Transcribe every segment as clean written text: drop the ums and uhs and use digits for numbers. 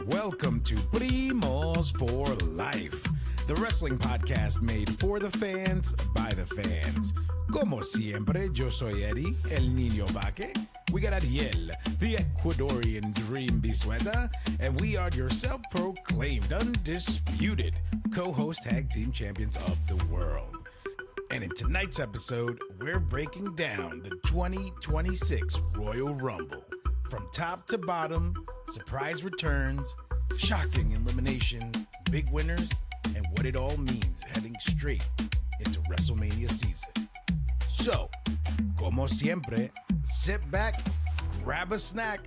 Welcome to Primos for Life, the wrestling podcast made for the fans, by the fans. Como siempre, yo soy Eddie, el niño vaque. We got Ariel, the Ecuadorian dream bisueta, and we are your self-proclaimed, undisputed co-host tag team champions of the world. And in tonight's episode, we're breaking down the 2026 Royal Rumble. From top to bottom, surprise returns, shocking eliminations, big winners, and what it all means heading straight into WrestleMania season. So, como siempre, sit back, grab a snack,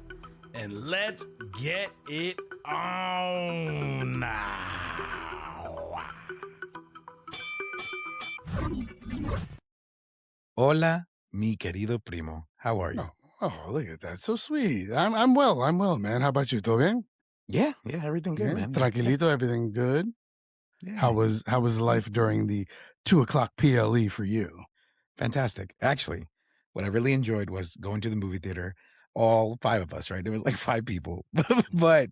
and let's get it on now. Hola, mi querido primo. How are you? Oh, look at that. So sweet. I'm well, man. How about you? ¿Todo bien? Yeah, everything good, man. Tranquilito, everything good. Yeah. How was life during the 2:00 PLE for you? Fantastic. Actually, what I really enjoyed was going to the movie theater. All five of us, right? There was like 5 people. But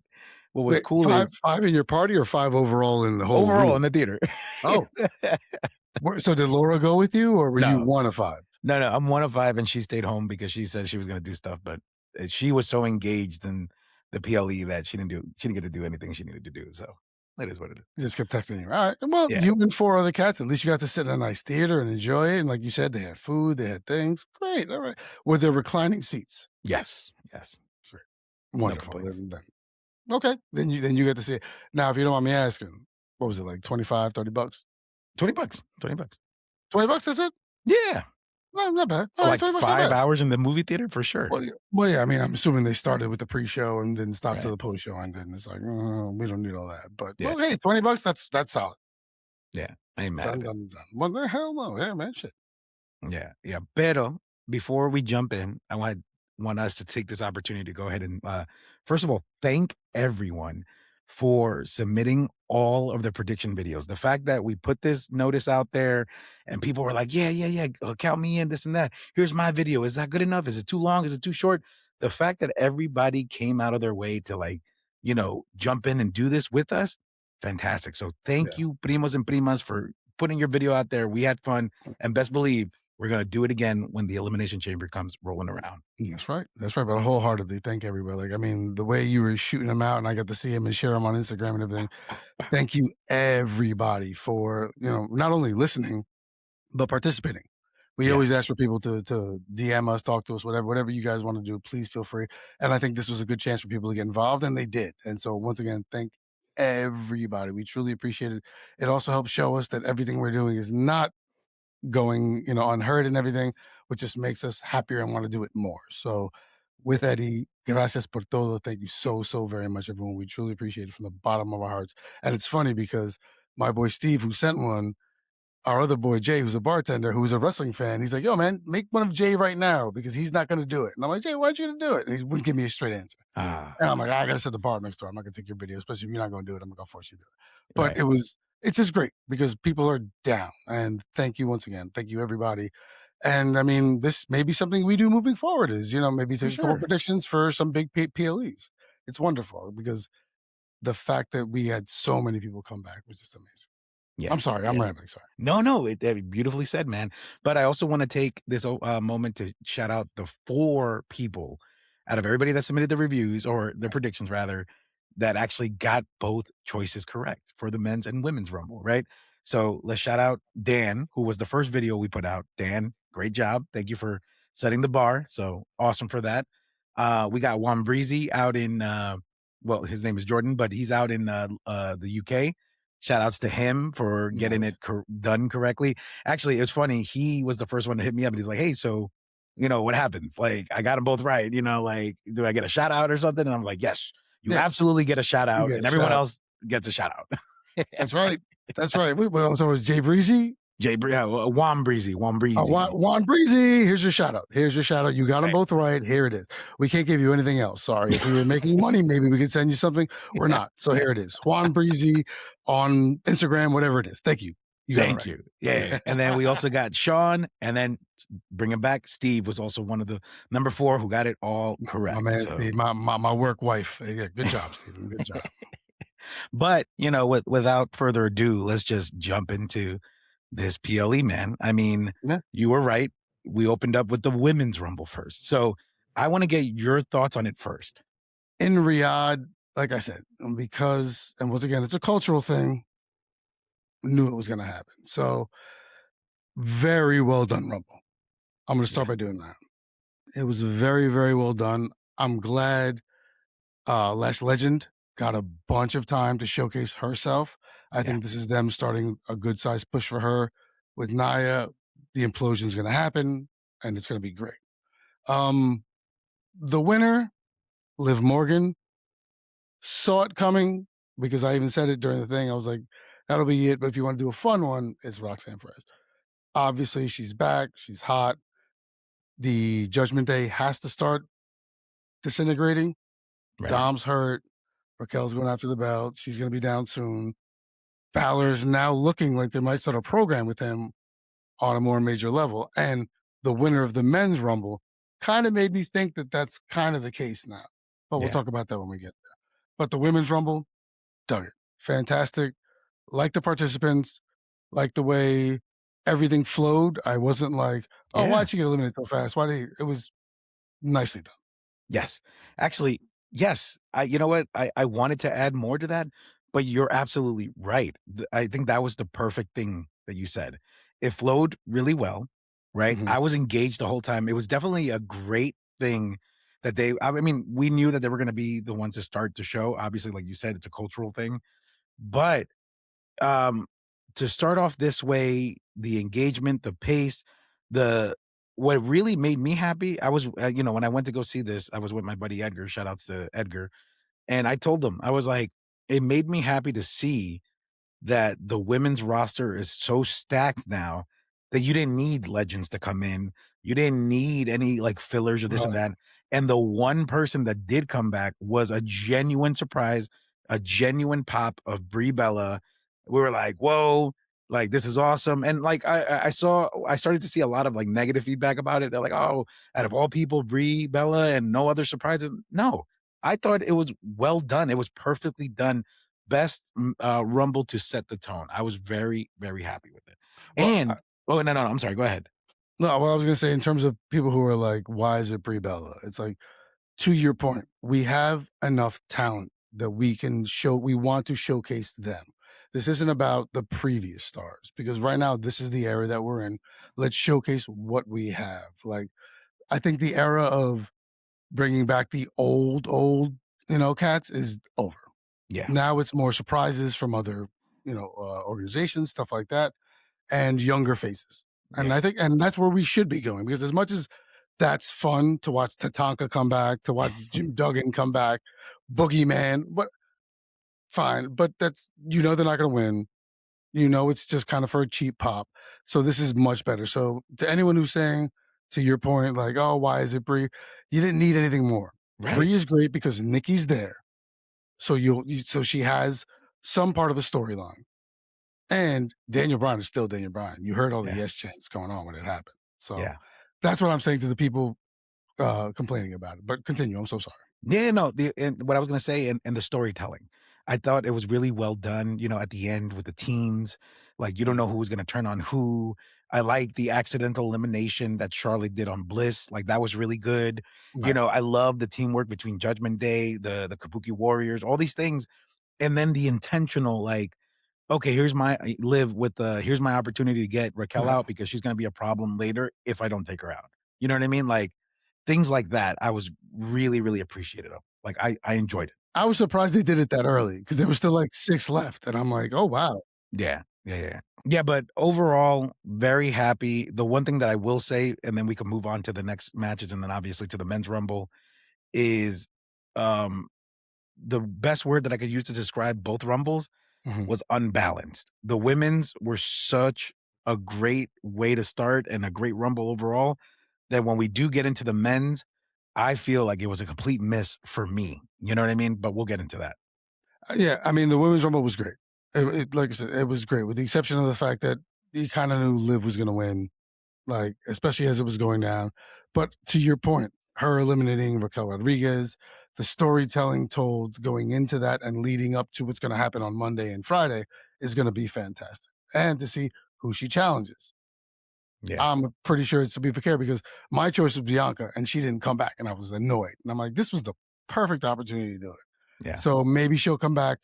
what was cool is five in your party or 5 overall in the whole overall room? in the theater. Oh. So did Laura go with you, or were you one of 5? No, I'm one of 5, and she stayed home because she said she was going to do stuff, but she was so engaged in the PLE that she didn't get to do anything she needed to do. So that is what it is. Just kept texting you. All right. Well, you and 4 other cats, at least you got to sit in a nice theater and enjoy it. And like you said, they had food, they had things. Great. All right. Were there reclining seats? Yes. Great. Wonderful. Okay. Then you get to see it. Now, if you don't mind me asking, what was it, like $25, $30? $20. $20, that's it? Yeah. Well, not bad. For like 5 hours in the movie theater, for sure. Well, yeah, I mean, I'm assuming they started with the pre-show and then stopped to the post-show, and then it's like, we don't need all that. But, well, hey, $20, that's solid. Yeah, I ain't mad. Done. What the hell, no? Yeah, man, shit. Yeah. Pero before we jump in, I want us to take this opportunity to go ahead and, first of all, thank everyone for submitting all of the prediction videos. The fact that we put this notice out there and people were like, yeah, count me in, this and that. Here's my video. Is that good enough? Is it too long? Is it too short? The fact that everybody came out of their way to jump in and do this with us, fantastic. So thank you, primos and primas, for putting your video out there. We had fun, and best believe we're going to do it again when the Elimination Chamber comes rolling around. That's right. But wholeheartedly thank everybody. Like, I mean, the way you were shooting them out and I got to see them and share them on Instagram and everything. Thank you, everybody, for, not only listening, but participating. We always ask for people to DM us, talk to us, whatever you guys want to do, please feel free. And I think this was a good chance for people to get involved, and they did. And so once again, thank everybody. We truly appreciate it. It also helps show us that everything we're doing is not going unheard and everything, which just makes us happier and want to do it more. So with Eddie, gracias por todo. Thank you so very much, everyone. We truly appreciate it from the bottom of our hearts. And it's funny because my boy Steve, who sent one, our other boy Jay, who's a bartender, who's a wrestling fan, he's like, yo, man, make one of Jay right now because he's not going to do it. And I'm like, Jay, why'd you do it? And he wouldn't give me a straight answer. And I'm like, I got to set the bar next door. I'm not going to take your video, especially if you're not going to do it. I'm going to force you to do it. But it's just great because people are down. And thank you once again. Thank you, everybody. And I mean, this may be something we do moving forward is, maybe take a couple predictions for some big PLEs. It's wonderful because the fact that we had so many people come back was just amazing. Yeah. I'm sorry. I'm rambling. Sorry. No. It beautifully said, man. But I also want to take this moment to shout out the 4 people out of everybody that submitted the reviews or the predictions rather, that actually got both choices correct for the men's and women's Rumble, right? So let's shout out Dan, who was the first video we put out. Dan, great job. Thank you for setting the bar. So awesome for that. We got Juan Breezy out in, his name is Jordan, but he's out in the UK. Shout outs to him for getting it done correctly. Actually, it was funny. He was the first one to hit me up and he's like, hey, so, what happens? Like, I got them both right. Like, do I get a shout out or something? And I'm like, yes. You absolutely get a shout out, and everyone else gets a shout out. That's right. So it was Jay Breezy? Juan Breezy. Juan Breezy. Here's your shout out. You got them both right. Here it is. We can't give you anything else. Sorry. If we were making money, maybe we could send you something. We're not. So here it is. Juan Breezy on Instagram, whatever it is. Thank you. You got it Thank right. you. Yeah, and then we also got Sean, and then bring him back, Steve was also one of the number 4 who got it all My correct, man so Steve, my work wife. Yeah, good job, Steven. Good job. but, without further ado, let's just jump into this PLE, man. I mean, Yeah. you were right. We opened up with the women's rumble first. So, I wanna get your thoughts on it first. In Riyadh, like I said, because and once again, it's a cultural thing, knew it was gonna happen. So very well done, Rumble. I'm gonna start Yeah, by doing that. It was very, very well done. I'm glad Lash Legend got a bunch of time to showcase herself. I yeah, think this is them starting a good sized push for her. With Naya, the implosion is gonna happen and it's gonna be great. Um, the winner, Liv Morgan, saw it coming because I even said it during the thing. I was like, that'll be it. But if you want to do a fun one, it's Roxanne Perez. Obviously, she's back. She's hot. The Judgment Day has to start disintegrating. right. Dom's hurt. Raquel's going after the belt. She's going to be down soon. Balor's now looking like they might start a program with him on a more major level. And the winner of the men's rumble kind of made me think that that's kind of the case now. But we'll Yeah. talk about that when we get there. But the women's rumble, dug it. Fantastic. Like the participants, like the way everything flowed. I wasn't like, oh, Yeah. why'd she get eliminated so fast? Why did he? It was nicely done. Yes. Actually, yes. You know what? I wanted to add more to that, but you're absolutely right. I think that was the perfect thing that you said. It flowed really well, right? Mhm. I was engaged the whole time. It was definitely a great thing that I mean, we knew that they were going to be the ones to start the show. Obviously, like you said, it's a cultural thing, but um to start off this way, the engagement, the pace, the what really made me happy, I was when I went to go see this, I was with my buddy Edgar, shout outs to Edgar, and I told him, I was like, it made me happy to see that the women's roster is so stacked now that you didn't need legends to come in. You didn't need any like fillers or this and Right. that. And the one person that did come back was a genuine surprise, a genuine pop of Brie Bella. We were like, whoa, like this is awesome. And like I started to see a lot of like negative feedback about it. They're like, oh, out of all people, Brie Bella and no other surprises. No, I thought it was well done. It was perfectly done, best rumble to set the tone. I was very, very happy with it. Well, And oh, no, I'm sorry. Go ahead. no, what I was going to say in terms of people who are like, why is it Brie Bella? It's like, to your point, we have enough talent that we can show, we want to showcase them. This isn't about the previous stars because right now, this is the era that we're in. Let's showcase what we have. Like, I think the era of bringing back the old, cats is over. Yeah, Now it's more surprises from other, organizations, stuff like that, and younger faces. And yeah, I think, and that's where we should be going because as much as that's fun to watch Tatanka come back, to watch Jim Duggan come back, Boogeyman, but fine. But they're not going to win. It's just kind of for a cheap pop. So this is much better. So to anyone who's saying, to your point, like, oh, why is it Brie? You didn't need anything more. right. Brie is great because Nikki's there. So so she has some part of a storyline. And Daniel Bryan is still Daniel Bryan. You heard all the Yeah, yes chants going on when it happened. So yeah. that's what I'm saying to the people complaining about it. But continue. I'm so sorry. Yeah, no, and what I was gonna say and the storytelling. I thought it was really well done, at the end with the teams. Like you don't Mhm. know who's gonna turn on who. I like the accidental elimination that Charlotte did on Bliss. Like that was really good. Right. I love the teamwork between Judgment Day, the Kabuki Warriors, all these things. And then the intentional, like, okay, here's my live with the here's my opportunity to get Raquel Right. out because she's gonna be a problem later if I don't take her out. You know what I mean? Like things like that, I was really, really appreciative of. Like I enjoyed it. I was surprised they did it that early because there was still like 6 left. And I'm like, oh, wow. Yeah. Yeah, yeah. Yeah, but overall, very happy. The one thing that I will say, and then we can move on to the next matches and then obviously to the men's rumble, is um the best word that I could use to describe both rumbles Mhm. was unbalanced. The women's were such a great way to start and a great rumble overall that when we do get into the men's, I feel like it was a complete miss for me. You know what I mean? But we'll get into that. Yeah. I mean, the women's rumble was great. Like I said, it was great, with the exception of the fact that you kind of knew Liv was going to win, like especially as it was going down. But to your point, her eliminating Raquel Rodriguez, the storytelling told going into that and leading up to what's going to happen on Monday and Friday is going to be fantastic. And to see who she challenges. Yeah. I'm pretty sure it's to be fair because my choice was Bianca and she didn't come back and I was annoyed. And I'm like, this was the perfect opportunity to do it. Yeah. So maybe she'll come back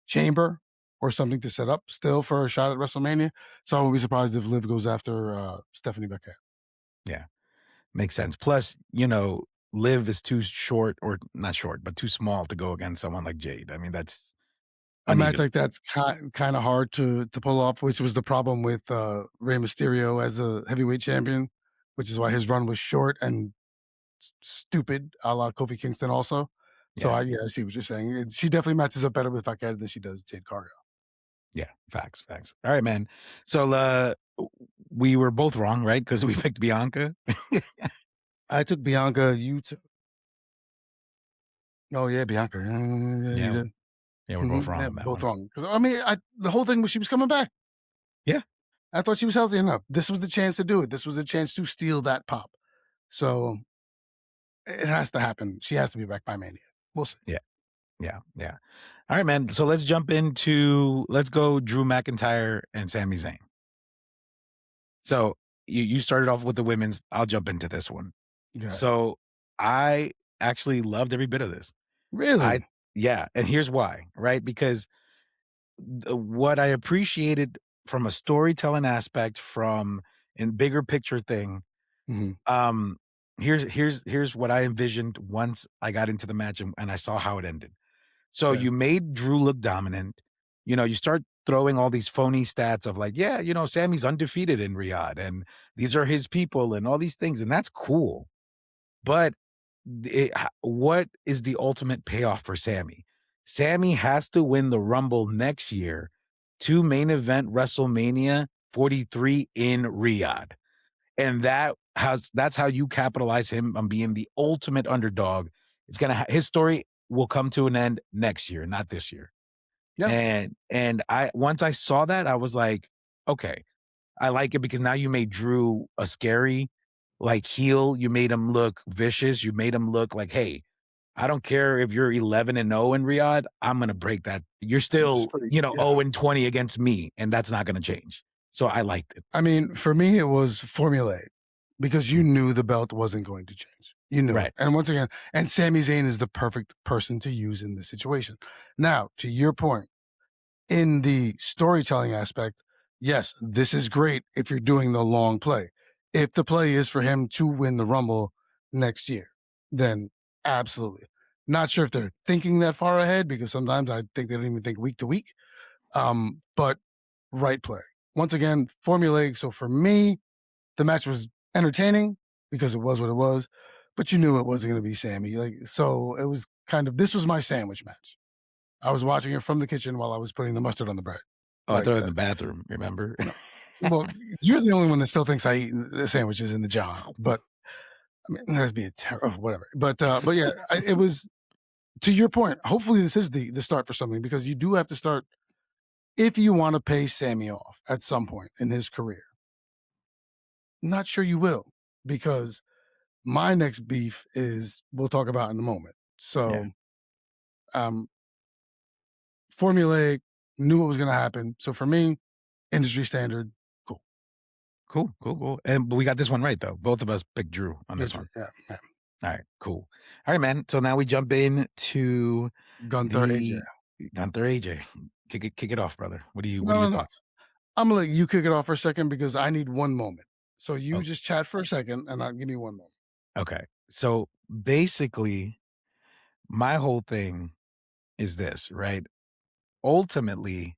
chamber or something to set up still for a shot at WrestleMania. So I won't be surprised if Liv goes after Stephanie Beckett. Yeah. Makes sense. Plus, you know, Liv is too short, or not short, but too small to go against someone like Jade. I mean, that's A match unneeded. like that's kind of hard to pull off, which was the problem with Rey Mysterio as a heavyweight champion, which is why his run was short and stupid, a la Kofi Kingston also. So Yeah. I see what you're saying. She definitely matches up better with Beckett than she does Jade Cargill. Yeah. Facts. Facts. All right, man. So we were both wrong, right? Because we picked Bianca. I took Bianca. You took. Oh yeah, Bianca. Yeah, you Yeah. did. Yeah, we're both wrong Yeah, on that both one. wrong. Because I mean, the whole thing was she was coming back. Yeah. I thought she was healthy enough. This was the chance to do it. This was a chance to steal that pop. So it has to happen. She has to be back by Mania. We'll see. Yeah. Yeah. Yeah. All right, man. So let's go Drew McIntyre and Sami Zayn. So you started off with the women's. I'll jump into this one. Yeah. So I actually loved every bit of this. Really? Yeah, and here's why, right? Because what I appreciated from a storytelling aspect, from a bigger picture thing, Mhm. um, here's what I envisioned once I got into the match and I saw how it ended. So Yeah. you made Drew look dominant. You know, you start throwing all these phony stats of like, yeah, you know, Sammy's undefeated in Riyadh and these are his people and all these things, and that's cool. But what is the ultimate payoff for Sammy? Sammy has to win the Rumble next year to main event WrestleMania 43 in Riyadh. And that's how you capitalize him on being the ultimate underdog. It's gonna his story will come to an end next year, not this year. Yeah. And I once I saw that, I was like, okay, I like it because now you made Drew a scary, like, heel. You made him look vicious. You made him look like, hey, I don't care if you're 11-0 in Riyadh. I'm gonna break that. You're still, Straight. you know, Yeah. 0-20 against me, and that's not gonna change. So I liked it. I mean, for me, it was formulaic because you knew the belt wasn't going to change. You knew Right. it. And once again, and Sami Zayn is the perfect person to use in this situation. Now, to your point, in the storytelling aspect, yes, this is great if you're doing the long play. If the play is for him to win the Rumble next year, then absolutely. Not sure if they're thinking that far ahead because sometimes I think they don't even think week to week. But right play. Once again, formulaic. So for me, the match was entertaining because it was what it was, but you knew it wasn't going to be Sammy. Like, so it was kind of, this was my sandwich match. I was watching it from the kitchen while I was putting the mustard on the bread. Oh, I Like thought it was that. the bathroom, remember? No. Well, you're the only one that still thinks I eat the sandwiches in the John, but I mean, that's being terrible, whatever. But yeah, it was, to your point. Hopefully this is the start for something because you do have to start if you want to pay Sammy off at some point in his career. Not sure you will because my next beef is we'll talk about in a moment. Yeah. So, formulaic, knew what was going to happen. So for me, industry standard, cool. Cool. But we got this one right, though. Both of us picked Drew on this one. Yeah. All right, cool. All right, man. So now we jump in to Gunther, AJ. Gunther AJ. Kick it off, brother. What are No, your no, no. thoughts? I'm gonna let you kick it off for a second because I need one moment. So you Oh, just chat for a second and I'll give me one moment. okay. So basically, my whole thing is this, right? Ultimately,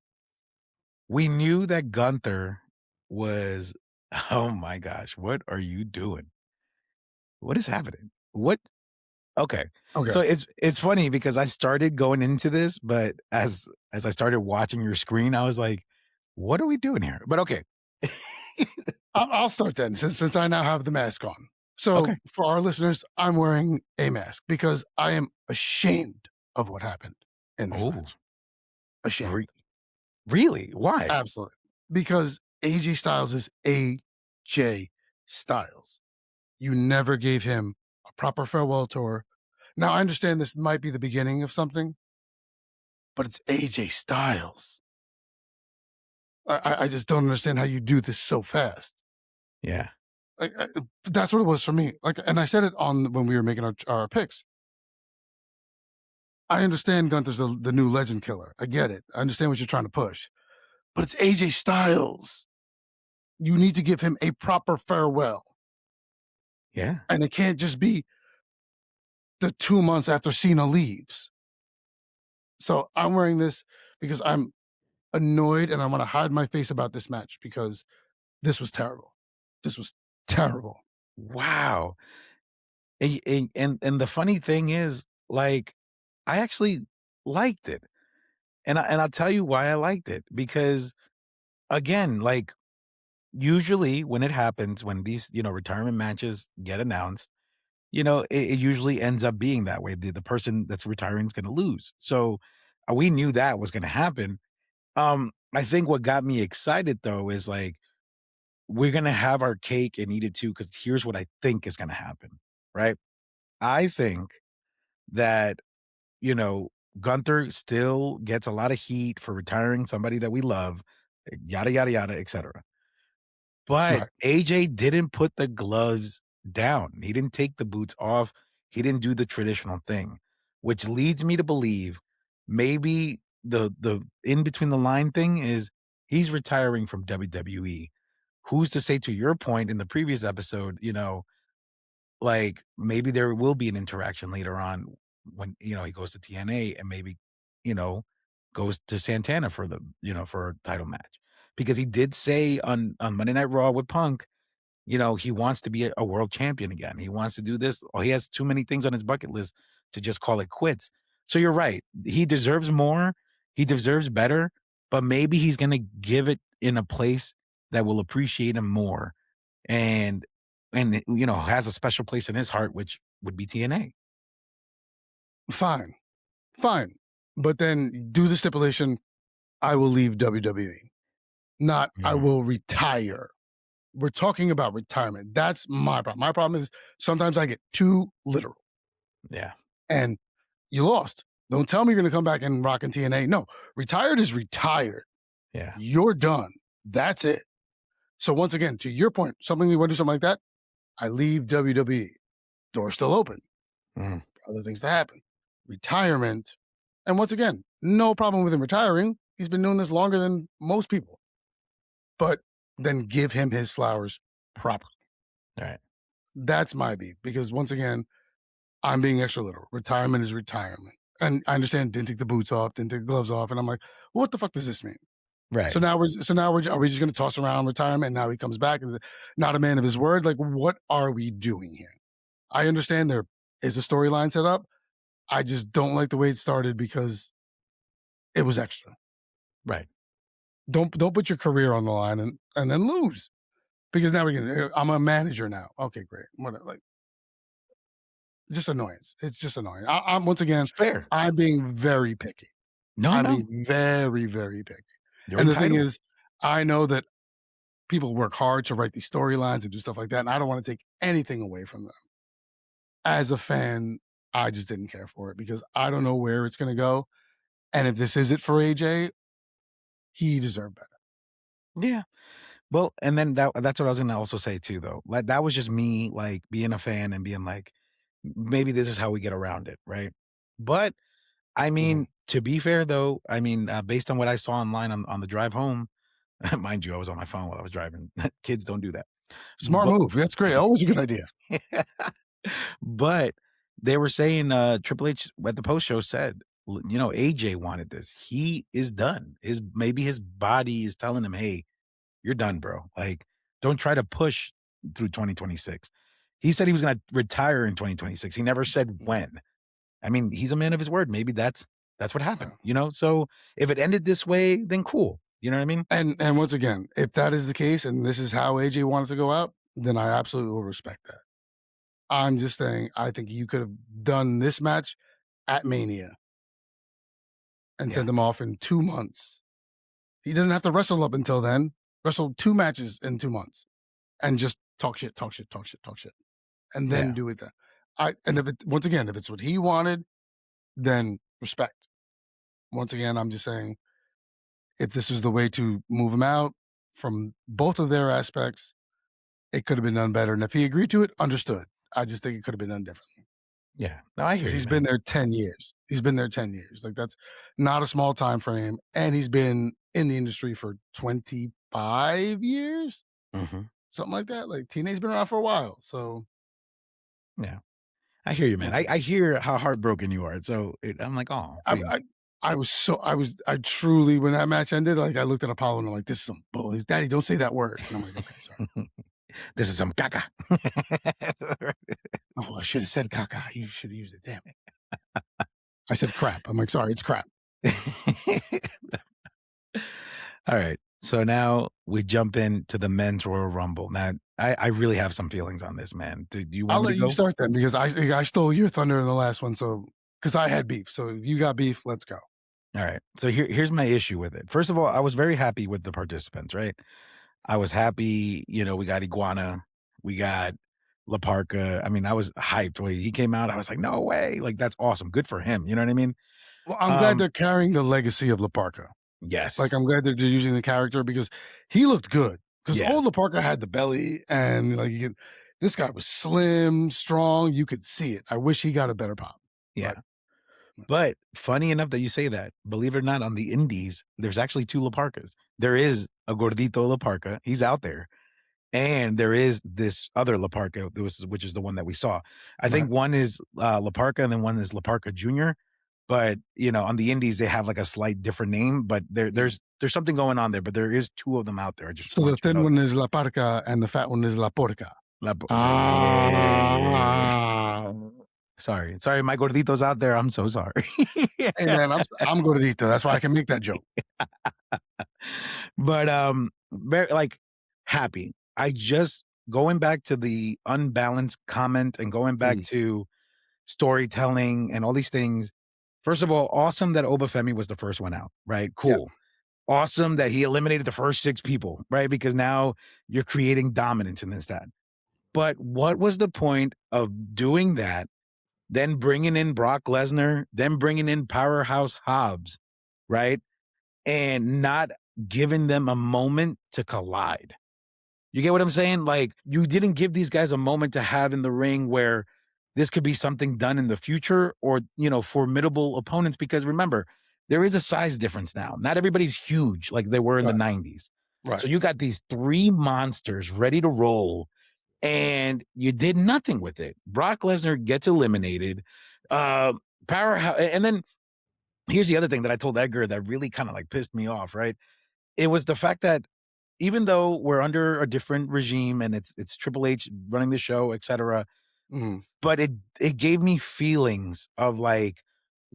we knew that Gunther was, oh my gosh, what are you doing? What is happening? What? Okay. Okay. So it's funny because I started going into this, but as I started watching your screen, I was like, what are we doing here? But okay. I'll start then since I now have the mask on. So Okay. for our listeners, I'm wearing a mask because I am ashamed of what happened in this Oh, match. Ashamed. Really? Why? Absolutely. Because AJ Styles is AJ Styles. You never gave him a proper farewell tour. Now, I understand this might be the beginning of something, but it's AJ Styles. I just don't understand how you do this so fast. Yeah. Like, that's what it was for me. Like, and I said it on when we were making our picks. I understand Gunther's the new legend killer. I get it. I understand what you're trying to push, but it's AJ Styles. You need to give him a proper farewell, Yeah. and it can't just be the 2 months after Cena leaves. So I'm wearing this because I'm annoyed and I want to hide my face about this match because this was terrible. This was terrible. Wow. And the funny thing is, like, I actually liked it. And I'll tell you why I liked it, because again, like, usually when it happens, when these, retirement matches get announced, it usually ends up being that way. The person that's retiring is gonna lose. So, we knew that was gonna happen. I think what got me excited though is, like, we're gonna have our cake and eat it too, because here's what I think is gonna happen, right? I think that, you know, Gunther still gets a lot of heat for retiring somebody that we love, yada, yada, yada, etcetera. But Right. AJ didn't put the gloves down. He didn't take the boots off. He didn't do the traditional thing, which leads me to believe maybe the in between the line thing is he's retiring from WWE. Who's to say, to your point in the previous episode, like, maybe there will be an interaction later on when, he goes to TNA and maybe, you know, goes to Santana for for a title match. Because he did say on Monday Night Raw with Punk, he wants to be a world champion again. He wants to do this. Or he has too many things on his bucket list to just call it quits. So you're right. He deserves more. He deserves better, but maybe he's going to give it in a place that will appreciate him more, and has a special place in his heart, which would be TNA. Fine. Fine. But then do the stipulation I will leave WWE, not I Mhm. will retire. We're talking about retirement. That's my problem. My problem is sometimes I get too literal Yeah, and you lost. Don't tell me you're going to come back and rock in TNA. No, retired is retired. yeah, You're done. That's it. So once again, to your point, something you want to do something like that, I leave WWE. Door still open. mhm, Other things to happen. Retirement. And once again, no problem with him retiring. He's been doing this longer than most people. But then give him his flowers properly. right, That's my beef. Because once again, I'm being extra literal. Retirement is retirement. And I understand didn't take the boots off, didn't take the gloves off. And I'm like, well, what the fuck does this mean? right, Are we just going to toss around retirement? And now he comes back and not a man of his word. Like, what are we doing here? I understand there is a storyline set up. I just don't like the way it started because it was extra. right. Don't put your career on the line and then lose because now I'm a manager now. Okay, great. What like just annoyance. It's just annoying. I'm once again, It's fair. I'm being very picky. No, I I'm know. being very, very picky. You're And the thing entitled. is, I know that people work hard to write these storylines and do stuff like that, and I don't want to take anything away from them. As a fan, I just didn't care for it because I don't know where it's going to go. And if this is it for AJ, he deserved better. Yeah. Well, and then that's what I was gonna also say too, though. Like, that was just me, like, being a fan and being like, maybe this is how we get around it, right? But I Mhm. mean, to be fair though, I mean, based on what I saw online on the drive home, mind you, I was on my phone while I was driving. Kids don't do that. Smart move. That's great. Always a good idea. But they were saying, Triple H at the post show said, AJ wanted this. He is done. Maybe his body is telling him, "Hey, you're done, bro. Like, don't try to push through 2026." He said he was gonna retire in 2026. He never said when. I mean, he's a man of his word. Maybe that's what happened, Yeah. So if it ended this way, then cool. You know what I mean? And once again, if that is the case and this is how AJ wanted to go out, then I absolutely will respect that. I'm just saying, I think you could have done this match at Mania and Yeah. sent them off in 2 months. He doesn't have to wrestle up until then. Wrestle 2 matches in 2 months and just talk shit, talk shit, talk shit, talk shit, and then Yeah. do it then. And if it once again, if it's what he wanted, then respect. Once again, I'm just saying, if this is the way to move him out from both of their aspects, it could have been done better. And if he agreed to it, understood. I just think it could have been done differently. Yeah. No, I hear Because you, he's been man. there 10 years. He's been there 10 years. Like, that's not a small time frame. And he's been in the industry for 25 years, Hmm. something like that. Like, TNA's been around for a while. So, Yeah. I hear you, man. once I again, hear how heartbroken you are. So I'm like, oh, I, pretty. I, I truly, when that match ended, like, I looked at Apollo and I'm like, this is some bull. His daddy, don't say that word. And I'm like, okay, sorry. This is some caca. Oh, I should have said caca. You should have used it. Damn it. I said crap. I'm like, sorry, it's crap. All right. So now we jump into the men's Royal Rumble. Now, I really have some feelings on this, man. Do you I'll want me let to you go? start then because I stole your thunder in the last one. So, because I had beef. So, if you got beef, let's go. All right. So here's my issue with it. First of all, I was very happy with the participants, right? I was happy, we got Iguana, we got La Parca. I mean, I was hyped when he came out. I was like, no way. Like, that's awesome. Good for him. You know what I mean? Well, I'm glad Um, they're carrying the legacy of La Parca. Like, yes. I'm glad they're using the character because he looked good. Because Yeah. old La Parca had the belly and like this guy was slim, strong. You could see it. I wish he got a better pop. Yeah. But But funny enough that you say that, believe it or not, on the indies, there's actually two La Parcas. There is a Gordito La Parca. He's out there. And there is this other La Parca, which is the one that we saw. I right. think one is La Parca and then one is La Parca Jr. But on the indies they have like a slight different name, but there's something going on there. But there is two of them out there. I just So the want you to thin know one that. is La Parca and the fat one is La Porca. Yeah. Sorry, my gordito's out there. I'm so sorry. Hey man, I'm gordito. That's why I can make that joke. But very like happy. I just going back to the unbalanced comment and going back Mm, to storytelling and all these things. First of all, awesome that Obafemi was the first one out, right? yeah. Cool. Awesome that he eliminated the first 6 people, right? Because now you're creating dominance in this, that. But what was the point of doing that, then bringing in Brock Lesnar, then bringing in Powerhouse Hobbs, right? And not giving them a moment to collide. You get what I'm saying? Like, you didn't give these guys a moment to have in the ring where this could be something done in the future or, formidable opponents. Because remember, there is a size difference now. Not everybody's huge like they were in the Right. 90s. So Right. you got these 3 monsters ready to roll and you did nothing with it. Brock Lesnar gets eliminated. Powerhouse. And then here's the other thing that I told Edgar that really kind of like pissed me off, right? It was the fact that even though we're under a different regime and it's Triple H running the show, etc., Mm, but it gave me feelings of like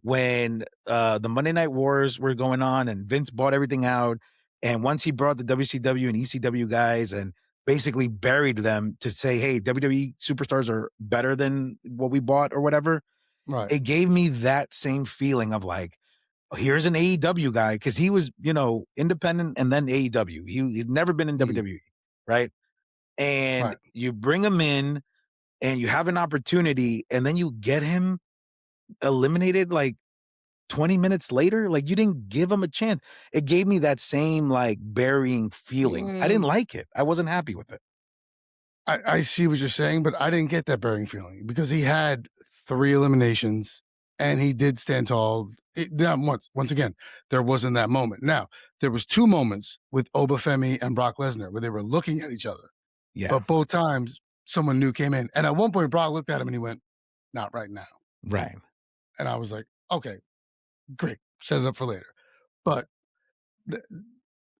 when the Monday Night Wars were going on and Vince bought everything out, and once he brought the WCW and ECW guys and basically buried them to say, hey, WWE superstars are better than what we bought or whatever, right. it gave me that same feeling of like, here's an AEW guy because he was, independent and then AEW. He's never been in Mm, WWE, right? And right. you bring him in and you have an opportunity and then you get him eliminated like 20 minutes later. Like, you didn't give him a chance. It gave me that same like burying feeling. I didn't Mm, like it. I wasn't happy with it. I see what you're saying, but I didn't get that bearing feeling because he had 3 eliminations and he did stand tall. Now, once again, there wasn't that moment. Now, there was 2 moments with Obafemi and Brock Lesnar where they were looking at each other, Yeah. but both times someone new came in. And at one point, Brock looked at him and he went, "Not right now." Right. And I was like, "Okay, great. Set it up for later." But the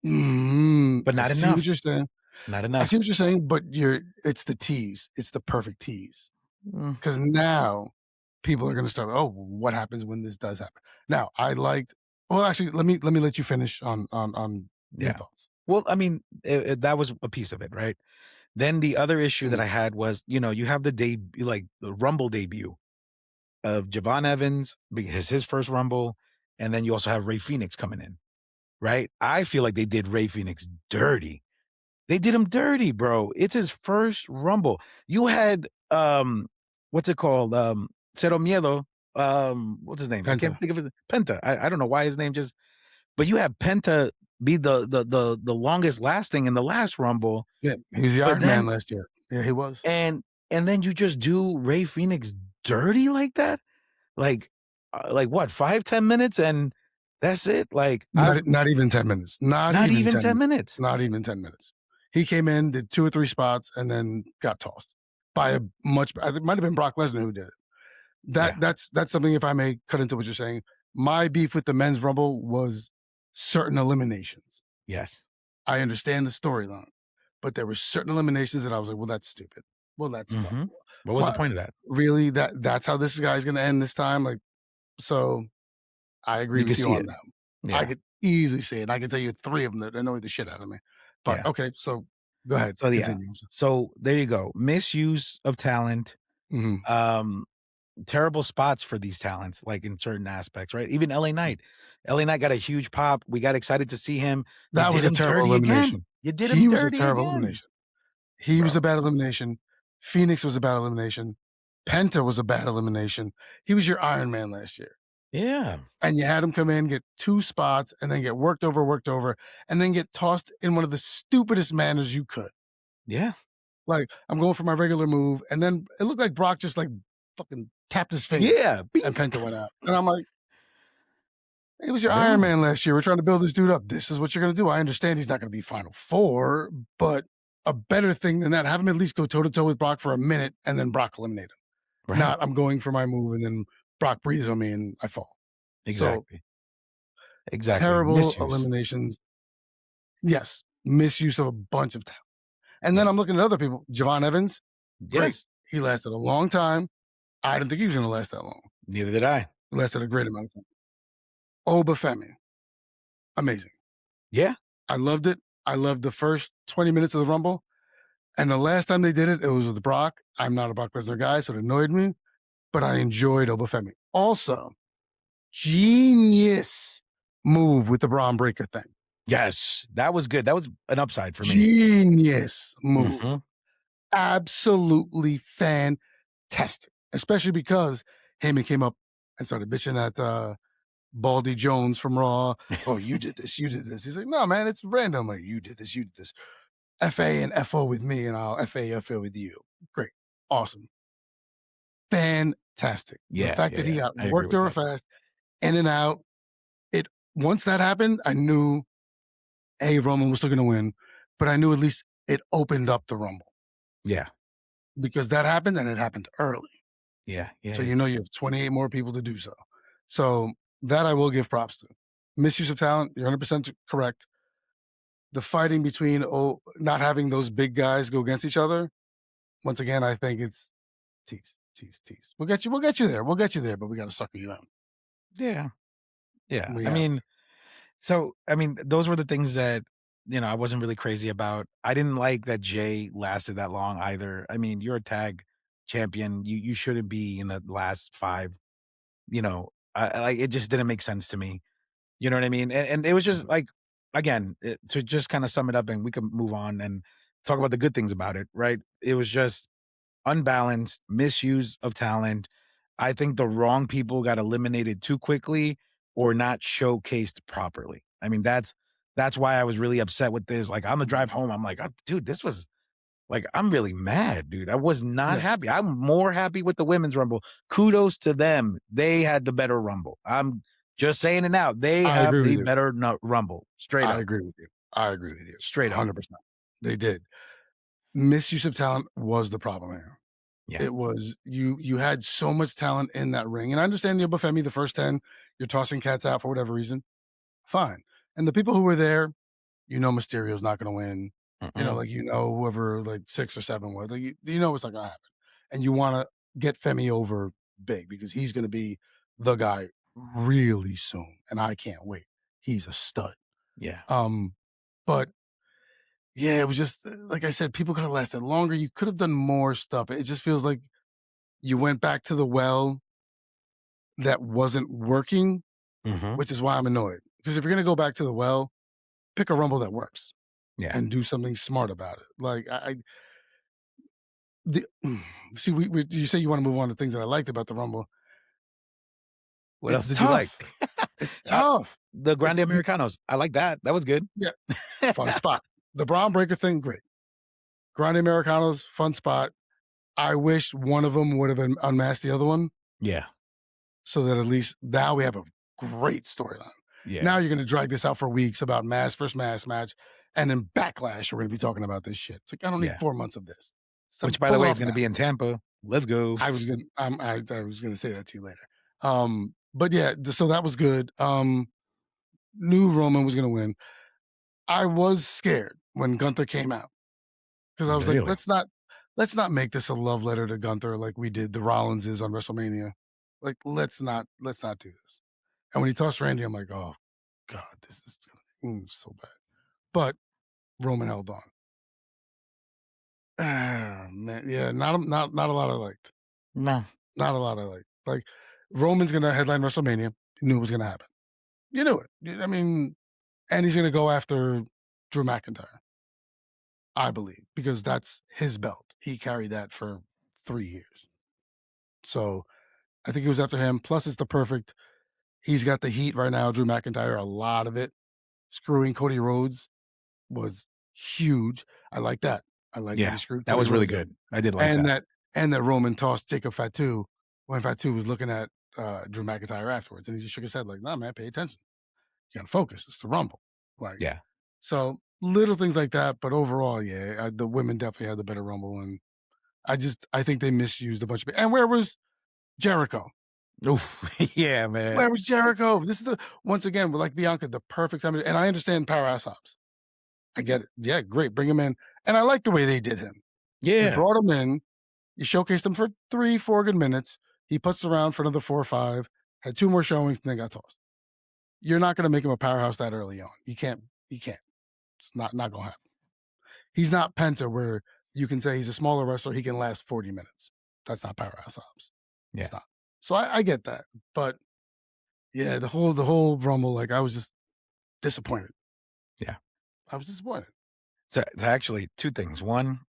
But I not see what enough. you're saying. Not I see enough. what you're saying, but it's the tease. It's the perfect tease. Mm, Because now people are gonna start, "Oh, what happens when this does happen?" Now, I liked well, actually, let me let you finish on your yeah. thoughts. Well, I mean, that was a piece of it, right? Then the other issue that Mm, I had was, you have like the Rumble debut of Javon Evans because his first Rumble, and then you also have Ray Phoenix coming in. right? I feel like they did Ray Phoenix dirty. They did him dirty, bro. It's his first Rumble. You had, what's it called? Cero Miedo. What's his name? I can't Penta. think of it. Penta. I don't know why his name just, but you have Penta be the longest lasting in the last Rumble, Yeah, he was the but Iron Man then last year. Yeah, he was. and then you just do Ray Phoenix dirty like that? Like what, 5, 10 minutes and that's it? Like Not even 10 minutes. Not not even even 10 10 minutes. minutes. Not even 10 minutes. He came in, did 2 or 3 spots, and then got tossed by a much it might have been Brock Lesnar who did it. Yeah. That's something, if I may cut into what you're saying. My beef with the men's rumble was certain eliminations. Yes. I understand the storyline, but there were certain eliminations that I was like, well, that's stupid. Well, that's dumb. Mhm. What was the Why, point of that? really? That's how this guy's gonna end this time? Like, so I agree You can with you see on it. that. I Yeah. could easily see it. I can tell you 3 of them that annoyed the shit out of me. But Yeah. okay, so go ahead, So, yeah. continue. So, there you go. Misuse of talent, Mhm. um, terrible spots for these talents, like, in certain aspects, right? Even LA Knight. LA Knight got a huge pop. We got excited to see him. You That was did a him terrible dirty again. elimination. You did him He was a dirty terrible again, elimination. He was a bro. bad elimination. Phoenix was a bad elimination. Penta was a bad elimination. He was your Iron Man last year. Yeah. And you had him come in, get 2 spots, and then get worked over, and then get tossed in one of the stupidest manners you could. Yeah. Like, I'm going for my regular move, and then it looked like Brock just, like, fucking tapped his finger, Yeah. and Bink. Penta went out. And I'm like, "It was your Iron Bro. Man last year. We're trying to build this dude up. This is what you're gonna do. I understand he's not gonna be Final Four, but a better thing than that, have him at least go toe-to-toe with Brock for a minute, and then Brock eliminate him. Right. Not, I'm going for my move, and then Brock breathes on me, and I fall." So, Exactly. Exactly. terrible Misuse. eliminations. Yes, misuse of a bunch of talent. And then Yeah. I'm looking at other people. Javon Evans, great. Yes. He lasted a long time. I didn't think he was gonna last that long. Neither did I. He lasted a great amount of time. Obafemi, amazing. Yeah. I loved it. I loved the first 20 minutes of the Rumble. And the last time they did it, it was with Brock. I'm not a Brock Lesnar guy, so it annoyed me, but I enjoyed Obafemi. Also, genius move with the Braun Breaker thing. Yes. That was good. That was an upside for me. Genius move. Mhm. Absolutely fantastic. Especially because Heyman came up and started bitching at Baldy Jones from Raw. Oh, you did this, you did this. He's like, no, man, it's random. Like, you did this, you did this. FA and FO with me, and I'll FA with you. Great. Awesome. Fantastic. The Yeah. fact Yeah. that he Yeah. got I agree worked with over that. fast, in and out. Once that happened, I knew, hey, Roman was still gonna win, but I knew at least it opened up the Rumble. Yeah. Because that happened, and it happened early. Yeah. Yeah. So you know you have 28 more people to do so. So that I will give props to. Misuse of talent, you're 100% correct. The fighting between not having those big guys go against each other, once again, I think it's tease. We'll get you there. We'll get you there, but we got to sucker you out. Yeah. Yeah. We I have mean, to. so, I mean, those were the things that, I wasn't really crazy about. I didn't like that Jay lasted that long either. I mean, you're a tag champion. You shouldn't be in the last 5, like, it just didn't make sense to me. You know what I mean? And it was just like, again, to just kind of sum it up and we can move on and talk about the good things about it, right? It was just unbalanced, misuse of talent. I think the wrong people got eliminated too quickly or not showcased properly. I mean, that's why I was really upset with this. Like on the drive home, I'm like, dude, this was like, I'm really mad, dude. I was not Yeah, happy. I'm more happy with the women's rumble. Kudos to them. They had the better rumble. I'm just saying it now. They I have agree with the you. better rumble. Straight I up. agree with you. I agree with you. Straight up. 100%. They did. Misuse of talent was the problem here. Yeah. It was you had so much talent in that ring. And I understand the Obafemi, the first 10, you're tossing cats out for whatever reason. Fine. And the people who were there, Mysterio's not gonna win. Mm-mm. Like whoever like 6 or 7 was, like you know it's not gonna happen. And you wanna get Femi over big because he's gonna be the guy really soon. And I can't wait. He's a stud. Yeah. But yeah, it was just like I said, people could have lasted longer. You could have done more stuff. It just feels like you went back to the well that wasn't working, Hmm. which is why I'm annoyed. Because if you're gonna go back to the well, pick a Rumble that works Yeah. and do something smart about it. Like the see, we you say you want to move on to things that I liked about the Rumble. What else It's did you like? tough. It's Uh, tough. the Grande It's Americanos. I like that. That was good. yeah, fun spot. The Braun Breaker thing, great. Grande Americanos, fun spot. I wish one of them would have been unmasked the other one, Yeah. so that at least now we have a great storyline. Yeah. Now you're going to drag this out for weeks about mask versus mask match, and then Backlash. We're going to be talking about this shit. It's like I don't need Yeah. 4 months of this. Which, by the way, is going to be in Tampa. Let's go. I was going. I was going to say that to you later. But yeah, so that was good. Knew Roman was going to win. I was scared when Gunther came out because I was like, Really? let's not make this a love letter to Gunther like we did the Rollinses on WrestleMania. Like let's not do this. And when he tossed Randy, I'm like, oh God, this is so bad. But Roman held on. Ah, man, yeah, not a lot I liked. No. Not a lot I liked. Like Roman's gonna headline WrestleMania. You knew it was gonna happen. You knew it. I mean, and he's gonna go after Drew McIntyre. I believe because that's his belt. He carried that for 3 years. So I think he was after him. Plus, it's the perfect. He's got the heat right now. Drew McIntyre, a lot of it. Screwing Cody Rhodes was huge. I like that. I like that he screwed. That Cody was really Rhodes. good. I did like that. And that Roman tossed Jacob Fatu when Fatu was looking at Drew McIntyre afterwards, and he just shook his head like, "Nah, man, pay attention. You got to focus. It's the Rumble." Like, Yeah. So little things like that, but overall, yeah, the women definitely had the better Rumble, and I think they misused a bunch of it. And where was Jericho? Oof. Yeah, man. Where was Jericho? This is once again, like Bianca, the perfect time. And I understand Powerhouse Hobbs. I get it. Yeah, great. Bring him in. And I like the way they did him. Yeah. You brought him in. You showcased him for 3-4 good minutes. He puts around for another 4 or 5. Had 2 more showings, and then got tossed. You're not going to make him a powerhouse that early on. You can't. It's not going to happen. He's not Penta, where you can say he's a smaller wrestler. He can last 40 minutes. That's not Powerhouse Hobbs. Yeah. It's not. So I get that, but yeah, the whole Rumble, like I was just disappointed. Yeah, I was disappointed. So it's actually 2 things. One,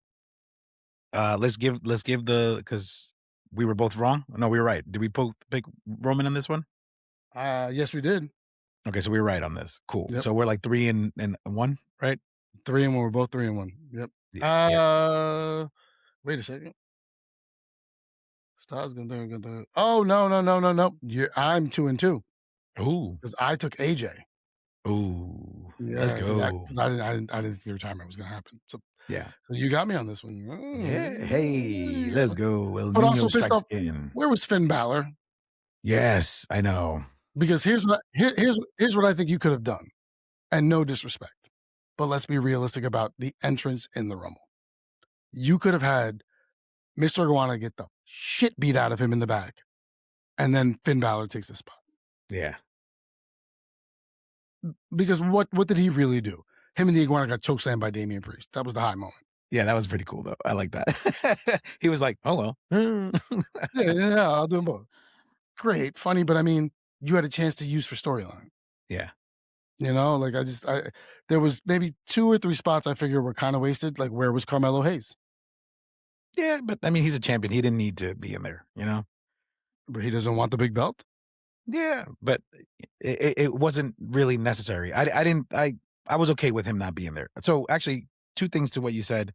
let's give because we were both wrong. No, we were right. Did we pick Roman on this one? Yes, we did. Okay, so we were right on this. Cool. Yep. So we're like 3 and 1, right? 3 and 1. We're both 3 and 1. Yep. Yeah. Wait a second. Styles gonna. Oh no. I'm 2 and 2 Ooh. because I took AJ. Ooh. Yeah, Let's go. I didn't think the retirement was gonna happen. So Yeah. So you got me on this one. Yeah. Hey, let's go. El But Niño also pissed strikes off. again. Where was Finn Balor? Yes, I know. Because here's what I think you could have done, and no disrespect, but let's be realistic about the entrance in the Rumble. You could have had Mr. Iguana get the shit beat out of him in the back, and then Finn Balor takes the spot. Yeah. Because what did he really do? Him and the Iguana got chokeslammed by Damian Priest. That was the high moment. Yeah, that was pretty cool though. I like that. He was like, "Oh well." yeah, I'll do them both. Great, funny, but I mean, you had a chance to use for storyline. Yeah. You know, like there was maybe 2 or 3 spots I figured were kind of wasted. Like where was Carmelo Hayes? Yeah, but I mean, he's a champion. He didn't need to be in there, you know? But he doesn't want the big belt. Yeah, but it wasn't really necessary. I was okay with him not being there. So actually, 2 things to what you said.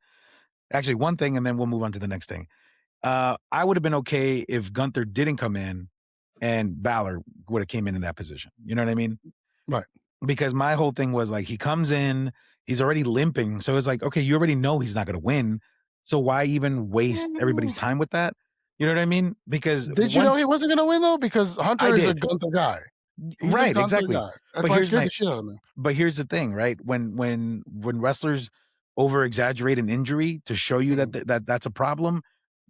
Actually, 1 thing, and then we'll move on to the next thing. I would have been okay if Gunther didn't come in and Balor would have came in that position. You know what I mean? Right. Because my whole thing was like, he comes in, he's already limping. So it's like, okay, you already know he's not going to win. So why even waste everybody's time with that? You know what I mean? Because did you know he wasn't going to win though? Because Hunter is a Gunther guy. He's right, a Gunther exactly. Guy. That's why he scared the shit out of me. But here's the thing, right? When wrestlers over exaggerate an injury to show you that that's a problem,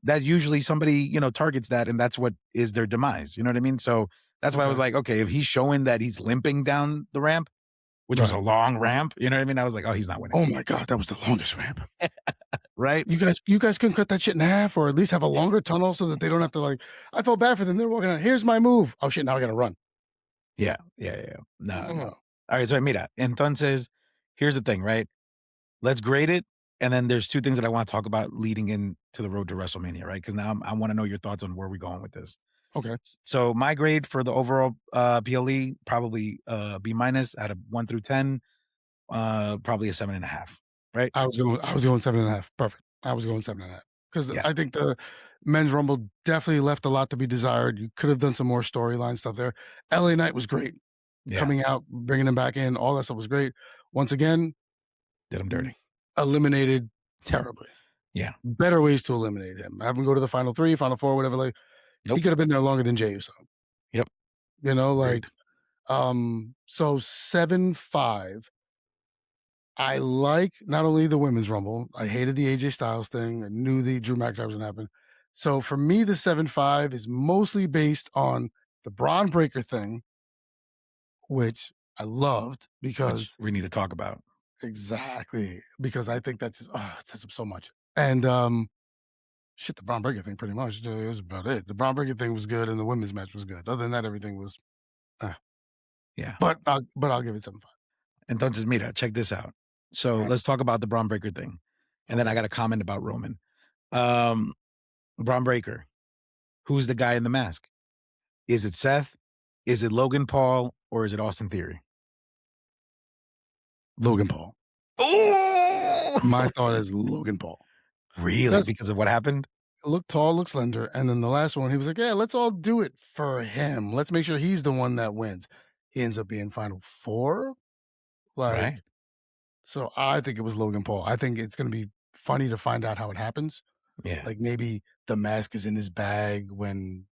that usually somebody targets that, and that's what is their demise. You know what I mean? So that's why I was like, okay, if he's showing that he's limping down the ramp, which was a long ramp, you know what I mean? I was like, oh, he's not winning. Oh my God, that was the longest ramp. Right? You guys couldn't cut that shit in half, or at least have a longer tunnel so that they don't have to like. I felt bad for them. They're walking out. Here's my move. Oh shit! Now I got to run. Yeah. No. All right, so mira, entonces, here's the thing, right? Let's grade it, and then there's 2 things that I wanna talk about leading into the road to WrestleMania, right? Because now I wanna know your thoughts on where we're going with this. Okay. So my grade for the overall, PLE, probably, B minus out of 1 through 10, probably a 7.5, right? I was going 7.5. Perfect. I was going 7.5 because Yeah, I think the men's rumble definitely left a lot to be desired. You could have done some more storyline stuff there. LA Knight was great. yeah, Coming out, bringing him back in, all that stuff was great. Once again, did him dirty. eliminated terribly. Yeah. Better ways to eliminate him. Have him go to the final 3, final 4, whatever, like, he Nope. could have been there longer than Jey Uso, Yep. you know, Agreed. like, so 7.5. I like not only the women's rumble, I hated the AJ Styles thing. I knew the Drew McIntyre was gonna happen. So for me, the 7.5 is mostly based on the Braun Breaker thing, which I loved Which because we need to talk about. exactly, because I think that's it sets up so much. And shit, the Braun Breaker thing pretty much it was about it. The Braun Breaker thing was good and the women's match was good. Other than that, everything was uh, Yeah. but I'll give it 7.5. Entonces, mira, check this out. So Okay. let's talk about the Braun Breaker thing, and then I Okay. got a comment about Roman. Um, Braun Breaker, who's the guy in the mask? Is it Seth? Is it Logan Paul? Or is it Austin Theory? Logan Paul. Oh, My thought is Logan Paul. really? Because Because of what happened? look tall, look slender, and then the last one, he was like, "Yeah, let's all do it for him. Let's make sure he's the one that wins." He ends up being final 4, like, Right. so I think it was Logan Paul. I think it's gonna be funny to find out how it happens. Yeah, Like, maybe the mask is in his bag when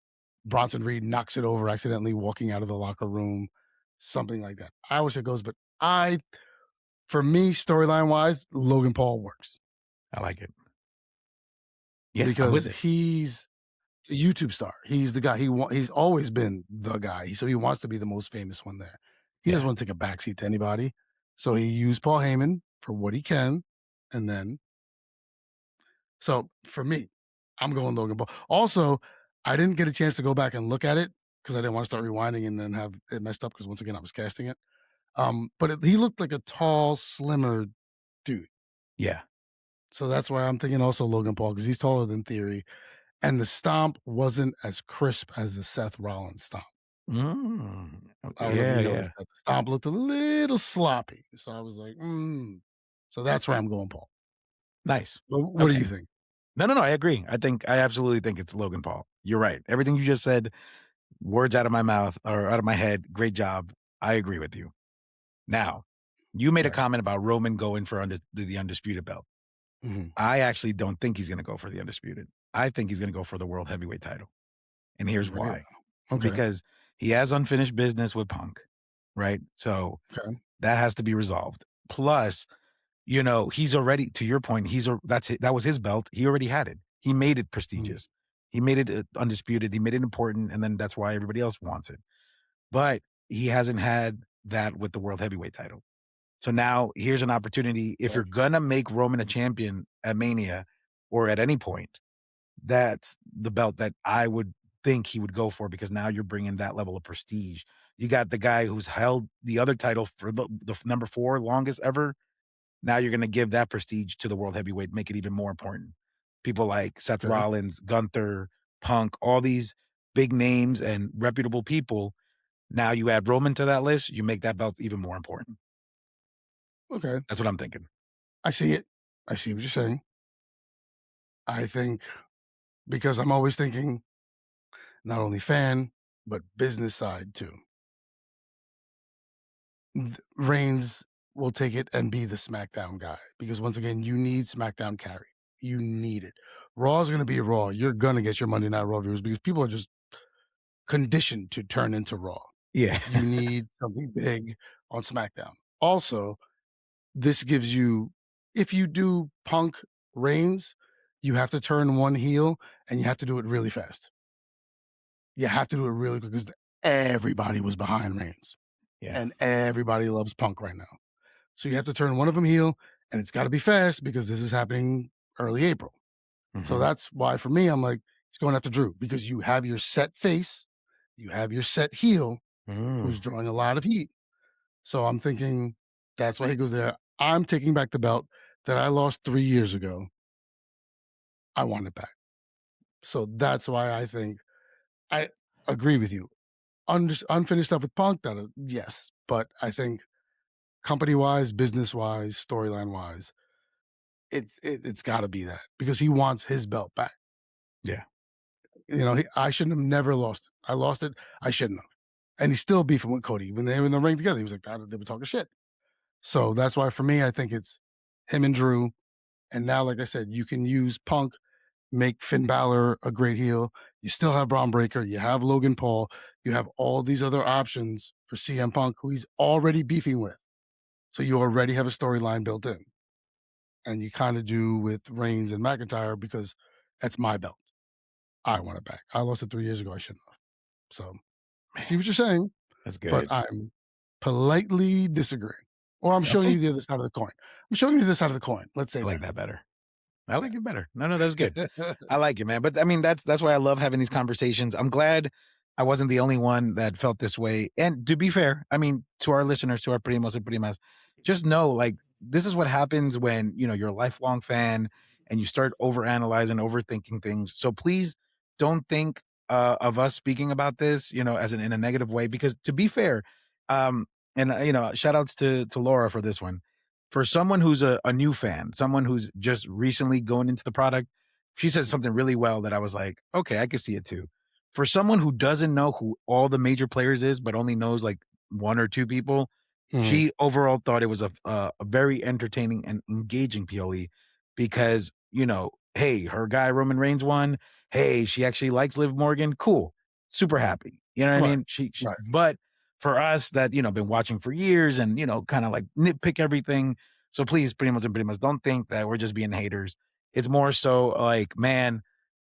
Bronson Reed knocks it over accidentally walking out of the locker room, something like that. I wish it goes, but for me, storyline-wise, Logan Paul works I like it. Yeah, I'm because with it. he's a YouTube star. He's the guy. He's always been the guy. So he wants to be the most famous one there. He doesn't Yeah, want to take a backseat to anybody. So he used Paul Heyman for what he can, and then so for me, I'm going Logan Paul. Also, I didn't get a chance to go back and look at it because I didn't want to start rewinding and then have it messed up because once again I was casting it. He looked like a tall, slimmer dude. yeah. So that's why I'm thinking also Logan Paul because he's taller than Theory. And the stomp wasn't as crisp as the Seth Rollins stomp. I Okay, don't know if yeah, you yeah. noticed that. The stomp looked a little sloppy. So I was like, So that's where I'm going, Paul. Nice. But what do Okay. you think? No, no, no, I agree. I absolutely think it's Logan Paul. You're right. Everything you just said, words out of my mouth or out of my head, great job. I agree with you. Now, you made a Right. comment about Roman going for the undisputed belt. Mhm. I actually don't think he's gonna go for the undisputed. I think he's gonna go for the world heavyweight title, and here's Really? why. Okay. Because he has unfinished business with Punk, right? So, Okay. that has to be resolved. Plus, he's already to your point, that was his belt. He already had it. He made it Mhm. prestigious. He made it, undisputed. He made it important, and then that's why everybody else wants it. But he hasn't had that with the world heavyweight title. So now here's an opportunity. If Okay. you're gonna make Roman a champion at Mania or at any point, that's the belt that I would think he would go for because now you're bringing that level of prestige. You got the guy who's held the other title for the number 4 longest ever. Now you're gonna give that prestige to the world heavyweight, make it even more important. People like Seth Okay. Rollins, Gunther, Punk, all these big names and reputable people. Now you add Roman to that list, you make that belt even more important. Okay. That's what I'm thinking. I see it. I see what you're saying. I think because I'm always thinking not only fan, but business side too. Reigns will take it and be the SmackDown guy because once again, you need SmackDown carry. You need it. Raw is going to be Raw. You're going to get your Monday Night Raw viewers because people are just conditioned to turn into Raw. Yeah. You need something big on SmackDown. Also, this gives you, if you do Punk Reigns, you have to turn one heel and you have to do it really fast. You have to do it really quick because everybody was behind Reigns Yeah. and everybody loves Punk right now. So you have to turn one of them heel, and it's got to be fast because this is happening early April. So Mhm. that's why for me, I'm like, it's going after Drew because you have your set face, you have your set heel who's Mm. drawing a lot of heat. So I'm thinking that's why he goes there. I'm taking back the belt that I lost 3 years ago. I want it back. So that's why I think I agree with you. Unfinished stuff with Punk, that yes, but I think company wise, business wise, storyline wise, it's got to be that because he wants his belt back. Yeah. I shouldn't have never lost it. I lost it. I shouldn't have. And he's still beefing with Cody when they were in the ring together. He was like, they were talking shit. So that's why for me, I think it's him and Drew. And now, like I said, you can use Punk, make Finn Balor a great heel. You still have Braun Breaker. You have Logan Paul. You have all these other options for CM Punk, who he's already beefing with. So you already have a storyline built in. And you kind of do with Reigns and McIntyre because that's my belt. I want it back. I lost it 3 years ago. I shouldn't have. So I see what you're saying, That's but good. I'm politely disagreeing. Or I'm showing Okay. you the other side of the coin. I'm showing you the side of the coin. Let's say I like that. that better. I like it better. No, that was good. I like it, man. But I mean, that's why I love having these conversations. I'm glad I wasn't the only one that felt this way. And to be fair, I mean, to our listeners, to our primos and primas, just know like this is what happens when you're a lifelong fan and you start overanalyzing, overthinking things. So please don't think of us speaking about this, as in a negative way. Because to be fair, and shout outs to Laura for this one for someone who's a new fan, someone who's just recently going into the product, she said something really well that I was like, okay, I can see it too. For someone who doesn't know who all the major players is, but only knows like one or two people, Mhm. she overall thought it was a very entertaining and engaging PLE because, hey, her guy Roman Reigns won. Hey, she actually likes Liv Morgan. Cool. Super happy. You know what I Right. mean? Right. But for us that, been watching for years and, kind of like nitpick everything. So please, Primos and Primas, don't think that we're just being haters. It's more so like, man,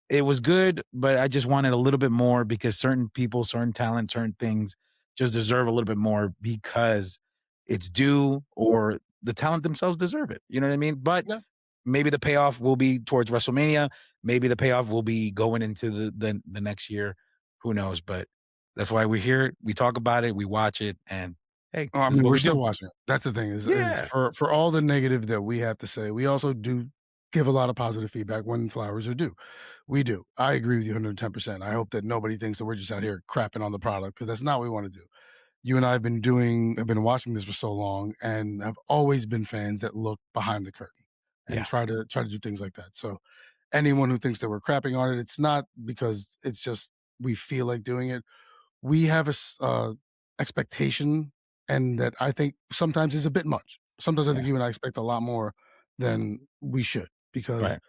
it was good, but I just wanted a little bit more because certain people, certain talent, certain things just deserve a little bit more because it's due or the talent themselves deserve it. You know what I mean? But Yeah. maybe the payoff will be towards WrestleMania. Maybe the payoff will be going into the next year. Who knows? But that's why we're here. We talk about it, we watch it, and hey, I this is mean, what we're we do. still watching it. That's the thing is Yeah. for all the negative that we have to say, we also do give a lot of positive feedback when flowers are due. We do. I agree with you 110%. I hope that nobody thinks that we're just out here crapping on the product because that's not what we want to do. You and I have been watching this for so long and have always been fans that look behind the curtain and Yeah. try to do things like that. So anyone who thinks that we're crapping on it, it's not because it's just we feel like doing it. We have expectation, and that I think sometimes is a bit much. Sometimes I think Yeah. you and I expect a lot more than we should because Right.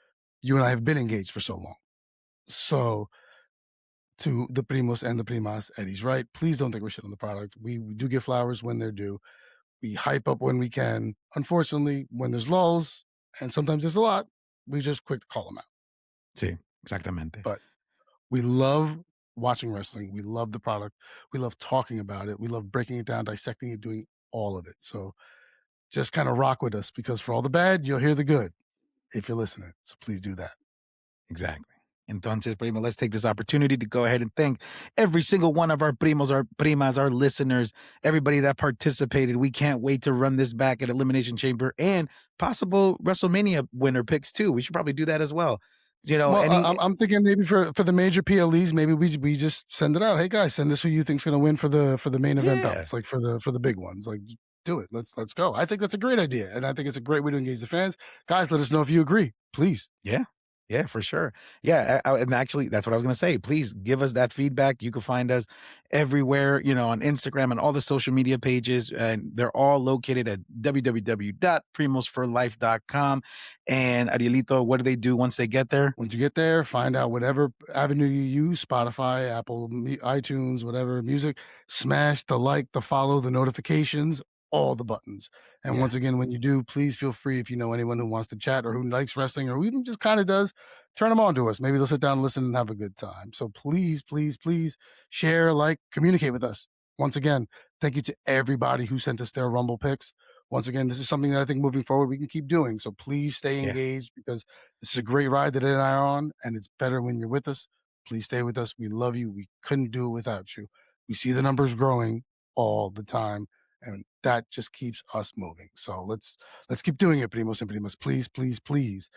you and I have been engaged for so long. So to the primos and the primas, Eddie's right. Please don't think we're shit on the product. We do give flowers when they're due. We hype up when we can. Unfortunately, when there's lulls, and sometimes there's a lot, we just quick to call them out. Sí, exactamente. But we love watching wrestling. We love the product. We love talking about it. We love breaking it down, dissecting it, doing all of it. So just kind of rock with us because for all the bad, you'll hear the good if you're listening. So please do that. Exactly. Entonces, primo, let's take this opportunity to go ahead and thank every single one of our primos, our primas, our listeners, everybody that participated. We can't wait to run this back at Elimination Chamber and possible WrestleMania winner picks too. We should probably do that as well. Well, Any I'm thinking maybe for the major PLEs, maybe we just send it out. Hey guys, send us who you think's going to win for the main event yeah, belts, like for the big ones. Like do it. Let's go. I think that's a great idea, and I think it's a great way to engage the fans. Guys, let us know if you agree, please. yeah. Yeah, for sure. Yeah, and actually, that's what I was going to say. Please give us that feedback. You can find us everywhere, on Instagram and all the social media pages, and they're all located at www.primosforlife.com. And Arielito, what do they do once they get there? Once you get there, find out whatever avenue you use, Spotify, Apple, iTunes, whatever music, smash the like, the follow, the notifications, all the buttons. And Yeah, once again, when you do, please feel free if you know anyone who wants to chat or who likes wrestling or who even just kind of does, turn them on to us. Maybe they'll sit down and listen and have a good time. So please, please, please share, like, communicate with us. Once again, thank you to everybody who sent us their Rumble picks. Once again, this is something that I think moving forward we can keep doing. So please stay yeah, engaged because this is a great ride that Ed and I are on, and it's better when you're with us. Please stay with us. We love you. We couldn't do it without you. We see the numbers growing all the time. And that just keeps us moving. So let's keep doing it, Primos and Primas. Please, please, please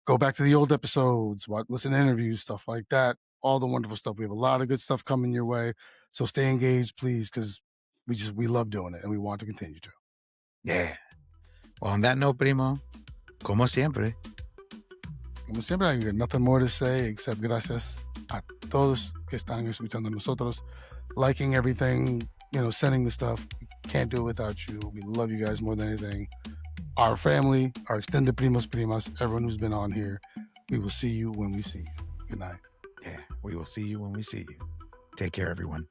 go back to the old episodes, listen to interviews, stuff like that. All the wonderful stuff. We have a lot of good stuff coming your way. So stay engaged, please, because we love doing it and we want to continue to. Yeah. Well, on that note, Primo, como siempre. Como siempre, I got nothing more to say except gracias a todos que están escuchando nosotros, liking everything, sending the stuff. We can't do it without you. We love you guys more than anything. Our family, our extended primos, primas, everyone who's been on here. We will see you when we see you. Good night. Yeah, we will see you when we see you. Take care, everyone.